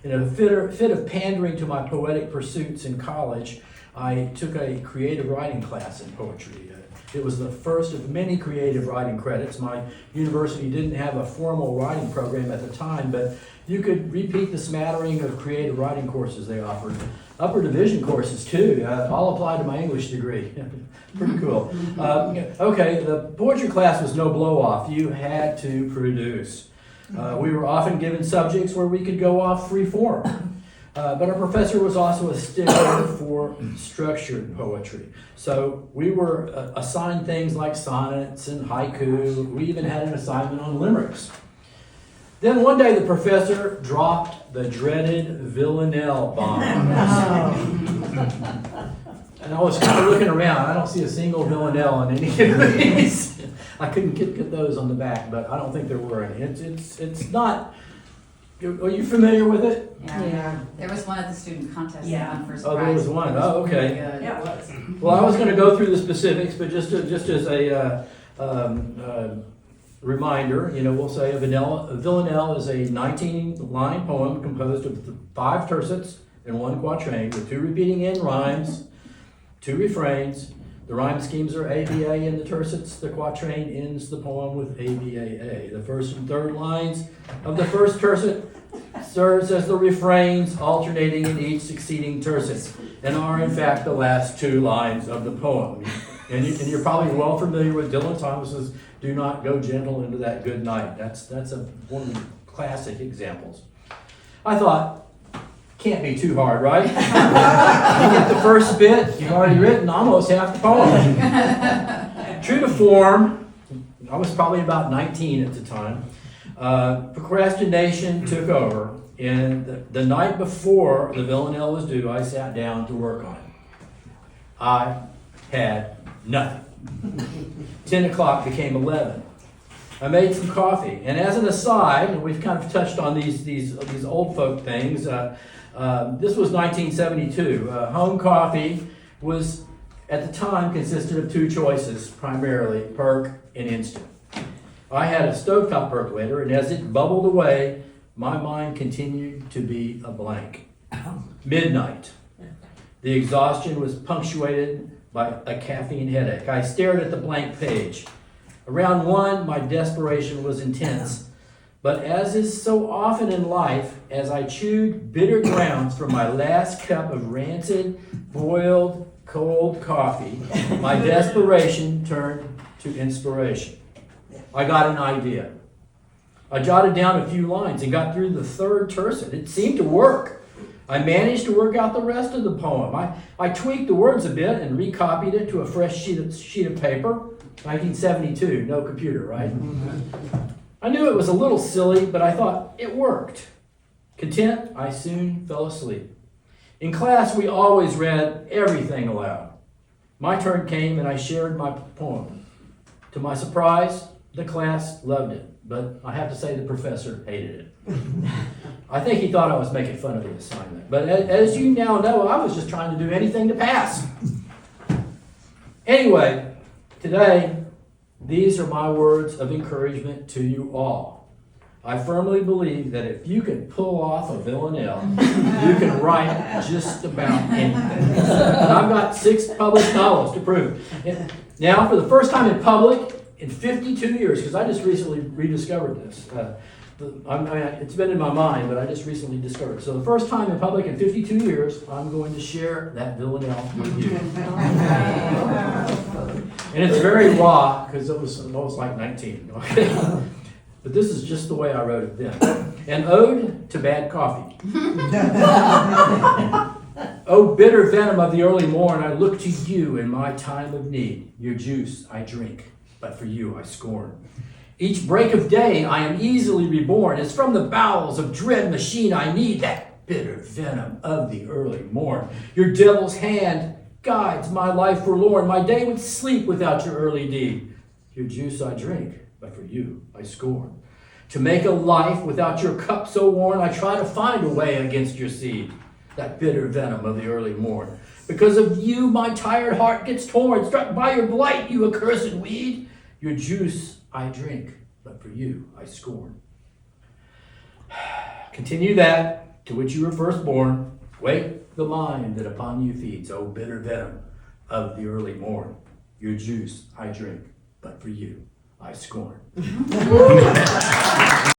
In a fit of pandering to my poetic pursuits in college, I took a creative writing class in poetry. It was the first of many creative writing credits. My university didn't have a formal writing program at the time, but you could repeat the smattering of creative writing courses they offered. Upper division courses too, all applied to my English degree. Pretty cool. Okay, the poetry class was no blow-off. You had to produce. We were often given subjects where we could go off free form. But our professor was also a stickler for structured poetry. So we were assigned things like sonnets and haiku. We even had an assignment on limericks. Then one day the professor dropped the dreaded villanelle bomb. And I was kind of looking around. I don't see a single villanelle on any of these. I couldn't get those on the back, but I don't think there were any. It's not... Are you familiar with it? Yeah. There was one at the student contest. Yeah. First oh, there was one. Oh, okay. Yeah, it was. Well, I was going to go through the specifics, but just as a reminder, we'll say a villanelle is a 19-line poem composed of 5 tercets and 1 quatrain with 2 repeating end rhymes, 2 refrains. The rhyme schemes are ABA in the tercets. The quatrain ends the poem with ABAA. The first and third lines of the first tercet serves as the refrains, alternating in each succeeding tercet, and are in fact the last 2 lines of the poem. And you're probably well familiar with Dylan Thomas's "Do Not Go Gentle Into That Good Night." That's one of the classic examples. I thought, can't be too hard, right? You get the first bit, you've already written almost half the poem. True to form, I was probably about 19 at the time. Procrastination took over, and the night before the villanelle was due, I sat down to work on it. I had nothing. 10 o'clock became 11. I made some coffee, and as an aside, and we've kind of touched on these old folk things. This was 1972. Home coffee was, at the time, consisted of 2 choices, primarily, perk and instant. I had a stovetop percolator, and as it bubbled away, my mind continued to be a blank. Midnight. The exhaustion was punctuated by a caffeine headache. I stared at the blank page. Around 1, my desperation was intense. But as is so often in life, as I chewed bitter grounds from my last cup of rancid, boiled, cold coffee, my desperation turned to inspiration. I got an idea. I jotted down a few lines and got through the 3rd tercet. It seemed to work. I managed to work out the rest of the poem. I tweaked the words a bit and recopied it to a fresh sheet of paper. 1972, no computer, right? I knew it was a little silly, but I thought it worked. Content, I soon fell asleep. In class, we always read everything aloud. My turn came and I shared my poem. To my surprise, the class loved it, but I have to say the professor hated it. I think he thought I was making fun of the assignment. But as you now know, I was just trying to do anything to pass. Anyway, today, these are my words of encouragement to you all. I firmly believe that if you can pull off a villanelle, you can write just about anything. And I've got 6 published novels to prove it. Now, for the first time in public in 52 years, because I just recently rediscovered this. It's been in my mind, but I just recently discovered it. So the first time in public in 52 years, I'm going to share that villanelle with you. And it's very raw, because it was like 19. Okay? But this is just the way I wrote it then. An ode to bad coffee. Oh, bitter venom of the early morn, I look to you in my time of need. Your juice I drink, but for you I scorn. Each break of day I am easily reborn, as from the bowels of dread machine I need that bitter venom of the early morn. Your devil's hand guides my life forlorn. My day would sleep without your early deed. Your juice I drink, but for you I scorn. To make a life without your cup so worn, I try to find a way against your seed, that bitter venom of the early morn. Because of you my tired heart gets torn, struck by your blight, you accursed weed. Your juice I drink, but for you I scorn. Continue that. to which you were first born, wake the mind that upon you feeds, O bitter venom of the early morn. Your juice I drink, but for you I scorn.